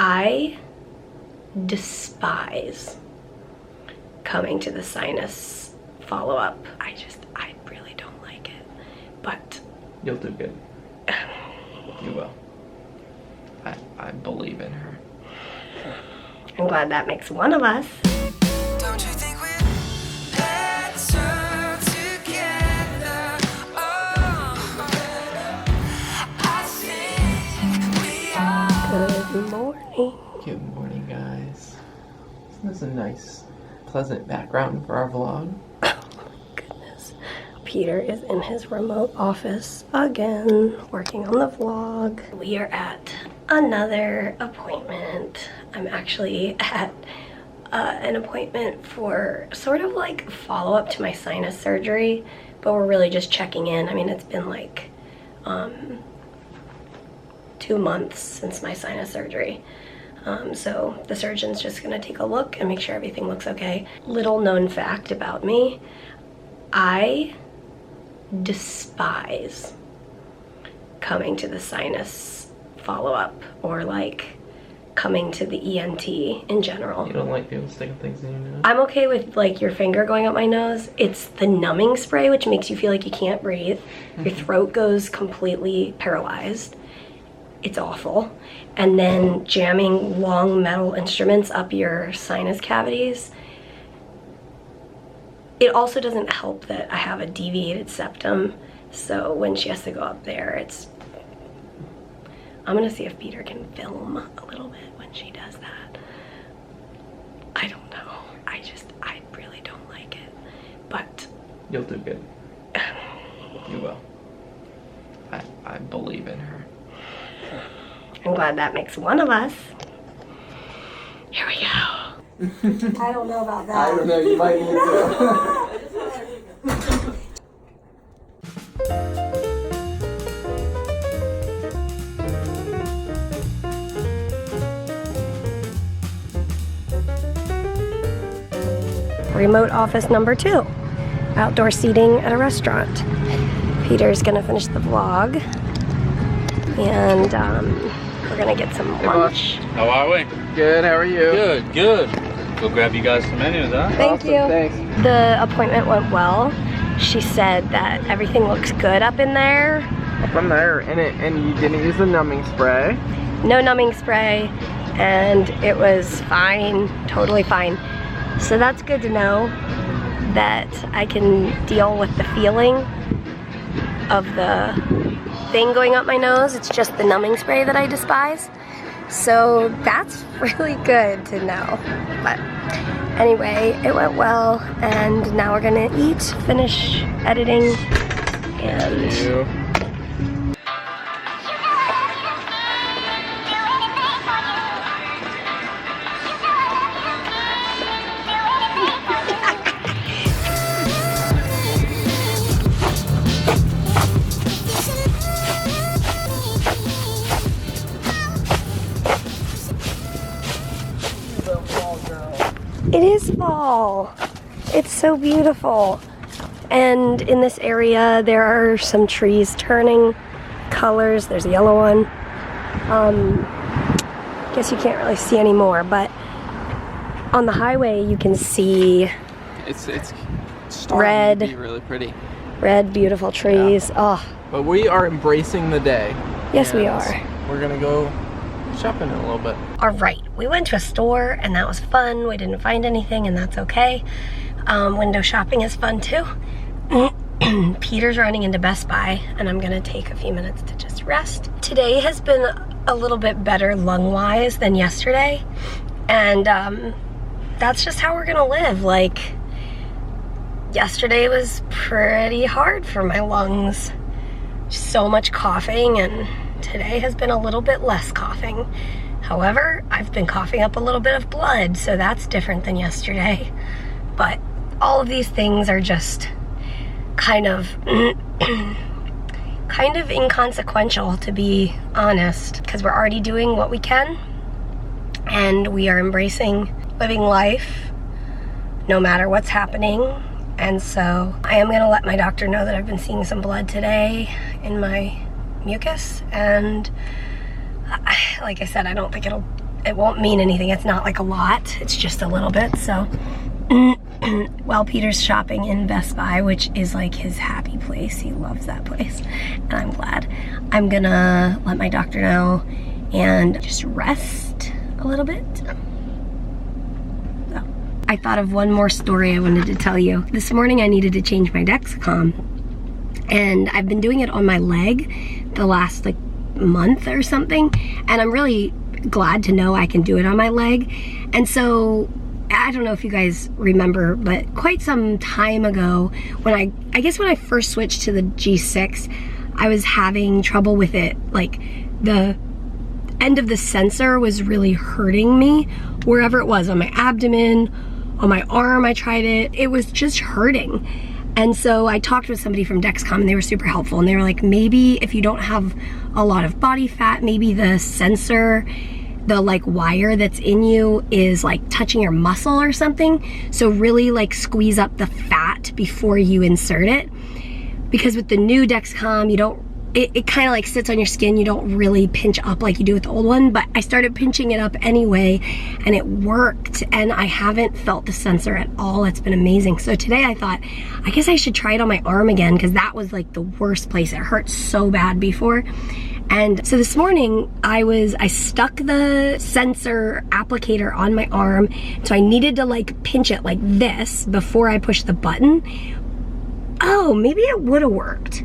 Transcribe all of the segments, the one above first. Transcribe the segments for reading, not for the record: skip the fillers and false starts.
I despise coming to the sinus follow-up. I really don't like it, but you'll do good. You will. I believe in her. I'm glad that makes one of us. Don't you think we're better together? Oh, I think we are. Good morning. Good morning, guys. Isn't this a nice, pleasant background for our vlog? Oh my goodness. Peter is in his remote office again, working on the vlog. We are at another appointment. I'm actually at an appointment for sort of like follow-up to my sinus surgery, but we're really just checking in. I mean, it's been like 2 months since my sinus surgery. So the surgeon's just gonna take a look and make sure everything looks okay. Little known fact about me, I despise coming to the sinus follow-up or like coming to the ENT in general. You don't like people sticking things in your nose? I'm okay with like your finger going up my nose. It's the numbing spray which makes you feel like you can't breathe. Your throat goes completely paralyzed. It's awful. And then jamming long metal instruments up your sinus cavities. It also doesn't help that I have a deviated septum, so when she has to go up there, it's... I'm gonna see if Peter can film a little bit when she does that. I don't know. I really don't like it, but... You'll do good. You will. I believe in her. I'm glad that makes one of us. Here we go. I don't know about that. I don't know, you might need to. Remote office number 2. Outdoor seating at a restaurant. Peter's gonna finish the vlog. And we're gonna get some lunch. How are we? Good, how are you? Good, good. Go grab you guys some menus, huh? Thank Awesome, you. thanks. The appointment went well. She said that everything looks good up in there. Up in there, and you didn't use the numbing spray. No numbing spray, and it was fine, totally fine. So that's good to know that I can deal with the feeling of the thing going up my nose. It's just the numbing spray that I despise. So that's really good to know. But anyway, it went well, and now we're gonna eat, finish editing, and it is fall. It's so beautiful. And in this area, there are some trees turning colors. There's a yellow one. Guess you can't really see anymore, but on the highway you can see It's red, to be really pretty. Red, beautiful trees. Yeah. Oh, But we are embracing the day. yes we are. We're gonna go shopping in a little bit. All right, we went to a store and that was fun. We didn't find anything and that's okay. Window shopping is fun too. Peter's running into Best Buy and I'm gonna take a few minutes to just rest. Today has been a little bit better lung-wise than yesterday, and that's just how we're gonna live. Like, yesterday was pretty hard for my lungs. So much coughing, and today has been a little bit less coughing. However, I've been coughing up a little bit of blood, so that's different than yesterday. But all of these things are just kind of inconsequential, to be honest, because we're already doing what we can and we are embracing living life no matter what's happening. And so I am gonna let my doctor know that I've been seeing some blood today in my mucus, and like I said, I don't think it'll it won't mean anything. It's not like a lot, it's just a little bit. So while Peter's shopping in Best Buy, which is like his happy place, he loves that place, and I'm glad, I'm gonna let my doctor know and just rest a little bit. So, I thought of one more story I wanted to tell you. This morning I needed to change my Dexcom, and I've been doing it on my leg the last like month or something, and I'm really glad to know I can do it on my leg. And so I don't know if you guys remember, but quite some time ago, when I guess when I first switched to the G6, I was having trouble with it. Like the end of the sensor was really hurting me, wherever it was, on my abdomen, on my arm. I tried it, it was just hurting. And so I talked with somebody from Dexcom, and they were super helpful, and they were like, maybe if you don't have a lot of body fat, maybe the sensor, the like wire that's in you is like touching your muscle or something. So really like squeeze up the fat before you insert it. Because with the new Dexcom, you don't, it kind of like sits on your skin. You don't really pinch up like you do with the old one, but I started pinching it up anyway, and it worked, and I haven't felt the sensor at all. It's been amazing. So today I thought, I guess I should try it on my arm again, because that was like the worst place. It hurt so bad before. And so this morning I stuck the sensor applicator on my arm, so I needed to like pinch it like this before I pushed the button. Oh, maybe it would have worked.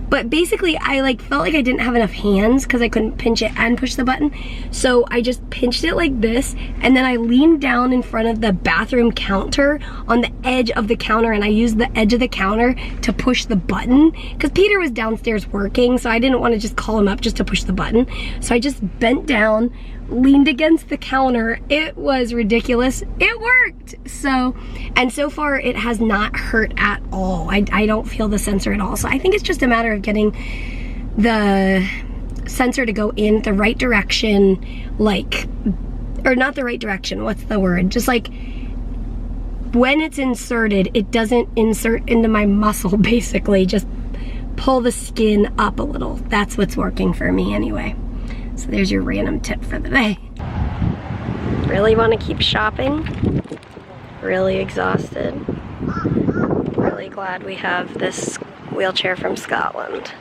But basically I like felt like I didn't have enough hands because I couldn't pinch it and push the button. So I just pinched it like this, and then I leaned down in front of the bathroom counter on the edge of the counter, and I used the edge of the counter to push the button because Peter was downstairs working, so I didn't want to just call him up just to push the button. So I just bent down, leaned against the counter. It was ridiculous. It worked. So, and so far it has not hurt at all. I don't feel the sensor at all. So I think it's just a matter of getting the sensor to go in the right direction, like, or not the right direction, what's the word? Just like when it's inserted, it doesn't insert into my muscle, basically. Just pull the skin up a little. That's what's working for me anyway. So there's your random tip for the day. Really want to keep shopping. Really exhausted. Really glad we have this wheelchair from Scotland.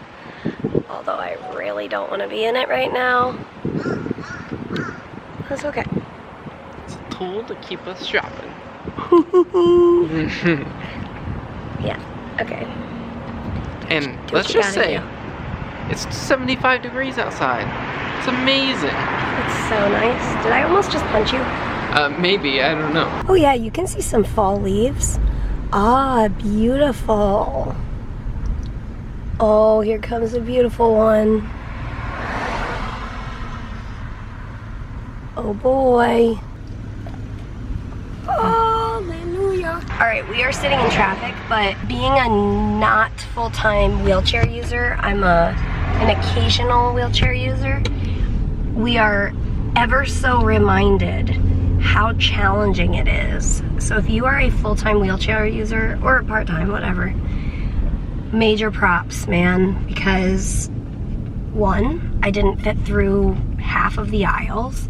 Although I really don't want to be in it right now. That's okay. It's a tool to keep us shopping. Yeah, okay. And let's just say, it's 75 degrees outside. It's amazing. It's so nice. Did I almost just punch you? Maybe, I don't know. Oh yeah, you can see some fall leaves. Ah, beautiful. Oh, here comes a beautiful one. Oh boy. Hallelujah. All right, we are sitting in traffic, but being a not full-time wheelchair user, I'm an occasional wheelchair user, we are ever so reminded how challenging it is. So if you are a full-time wheelchair user, or part-time, whatever, major props, man, because one, I didn't fit through half of the aisles.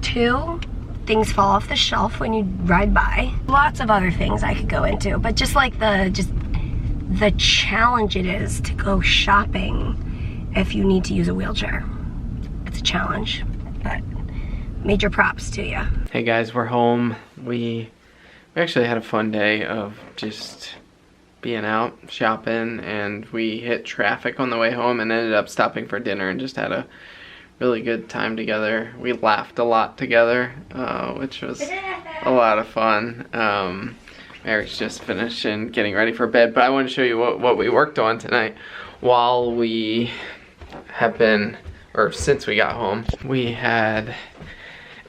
Two, things fall off the shelf when you ride by. Lots of other things I could go into, but just like the challenge it is to go shopping if you need to use a wheelchair. It's a challenge, but major props to you. Hey guys, we're home. We actually had a fun day of just being out shopping, and we hit traffic on the way home and ended up stopping for dinner and just had a really good time together. We laughed a lot together, which was a lot of fun. Eric's just finished and getting ready for bed, but I want to show you what we worked on tonight while we have been, or since we got home. We had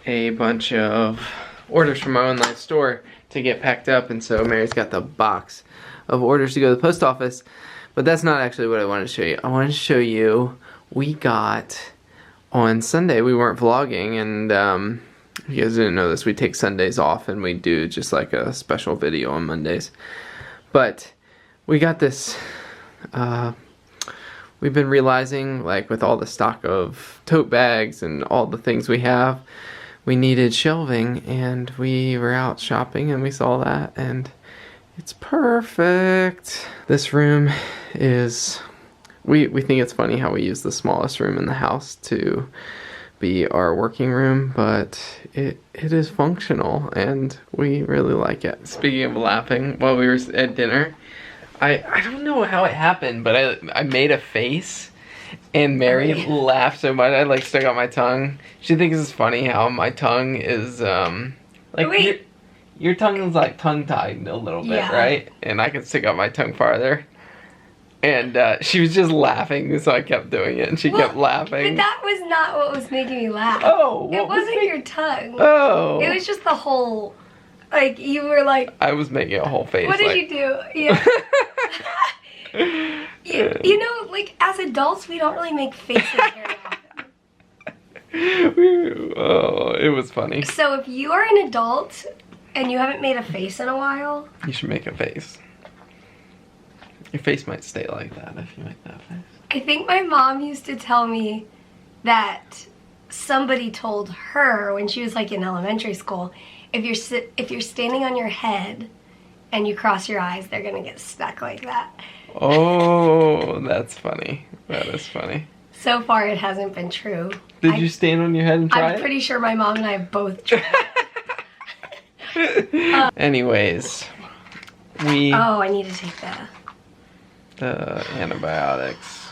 a bunch of orders from our online store to get packed up, and so Mary's got the box of orders to go to the post office, but that's not actually what I wanted to show you. I wanted to show you we got, on Sunday we weren't vlogging, and if you guys didn't know this, we take Sundays off and we do just like a special video on Mondays. But we got this we've been realizing, like with all the stock of tote bags and all the things we have, we needed shelving, and we were out shopping and we saw that, and it's perfect. This room is, we think it's funny how we use the smallest room in the house to be our working room, but it is functional and we really like it. Speaking of laughing, while we were at dinner, I don't know how it happened, but I made a face and Mary laughed so much I like stuck out my tongue. She thinks it's funny how my tongue is like your tongue is like tongue-tied a little bit, right? And I can stick out my tongue farther. And she was just laughing, so I kept doing it, and she kept laughing. But that was not what was making me laugh. Oh, it wasn't your tongue. Oh, it was just the whole, like you were like. I was making a whole face. What did you do? Yeah. you know, like as adults, we don't really make faces very often. Oh, it was funny. So if you are an adult and you haven't made a face in a while, you should make a face. Your face might stay like that if you make that face. I think my mom used to tell me that somebody told her when she was like in elementary school, if you're standing on your head and you cross your eyes, they're gonna get stuck like that. Oh, that's funny. That is funny. So far, it hasn't been true. Did you stand on your head and try it? I'm pretty sure my mom and I have both tried. Anyways, Oh, I need to take the antibiotics.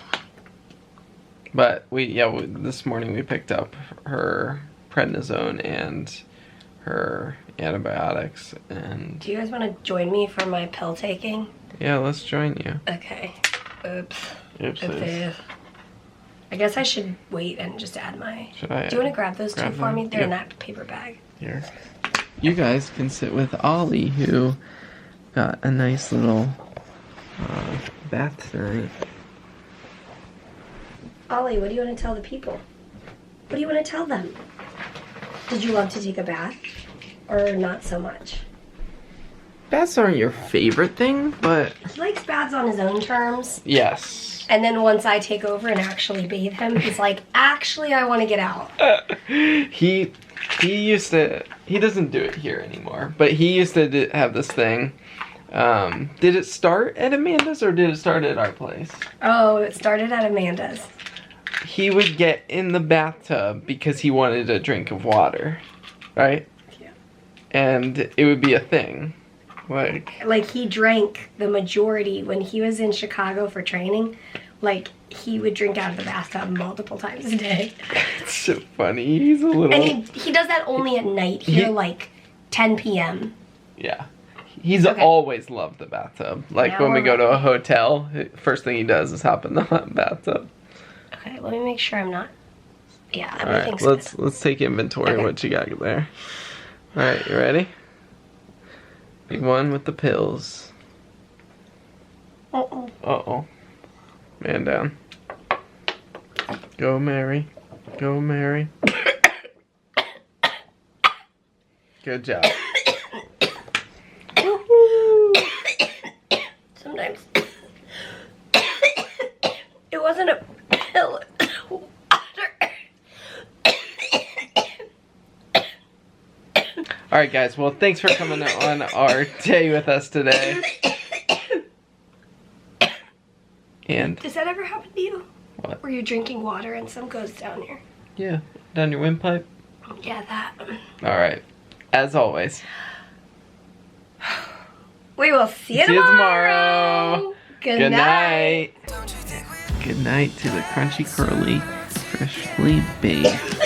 But this morning we picked up her prednisone and her antibiotics, and Do you guys want to join me for my pill taking? yeah, let's join you. Okay. Oops. Oopsies. I guess I should wait and just add my... Should I Do you want to grab those two for them? me? They're in Yep. that paper bag. Here. You guys can sit with Ollie, who got a nice little bath tonight. Ollie, what do you want to tell the people? What do you want to tell them? Did you love to take a bath? Or not so much? Baths aren't your favorite thing, but He likes baths on his own terms. yes. And then once I take over and actually bathe him, he's like, actually, I want to get out. He used to, he doesn't do it here anymore, but he used to have this thing. Did it start at Amanda's or did it start at our place? Oh, it started at Amanda's. He would get in the bathtub because he wanted a drink of water, right? Yeah. And it would be a thing. Like he drank the majority when he was in Chicago for training. Like he would drink out of the bathtub multiple times a day. It's so funny. He's a little. And he does that only at night here, like 10 p.m. Yeah. He's always loved the bathtub. Like Now when we we're go to a ready. hotel, first thing he does is hop in the bathtub. Okay, let me make sure I'm not. Yeah, All everything's right, let's take inventory of Okay. what you got there. All right, you ready? Big one with the pills. good. Uh-oh. Uh-oh. Man down. Go, Mary. Go, Mary. Good job. Sometimes it wasn't a pill. All right, guys. Well, thanks for coming on our day with us today. And Does that ever happen to you? what? Where you're drinking water and some goes down here? Yeah, down your windpipe. Yeah, that. All right. As always. We will see you tomorrow. Good night. Good night to the crunchy curly, freshly baked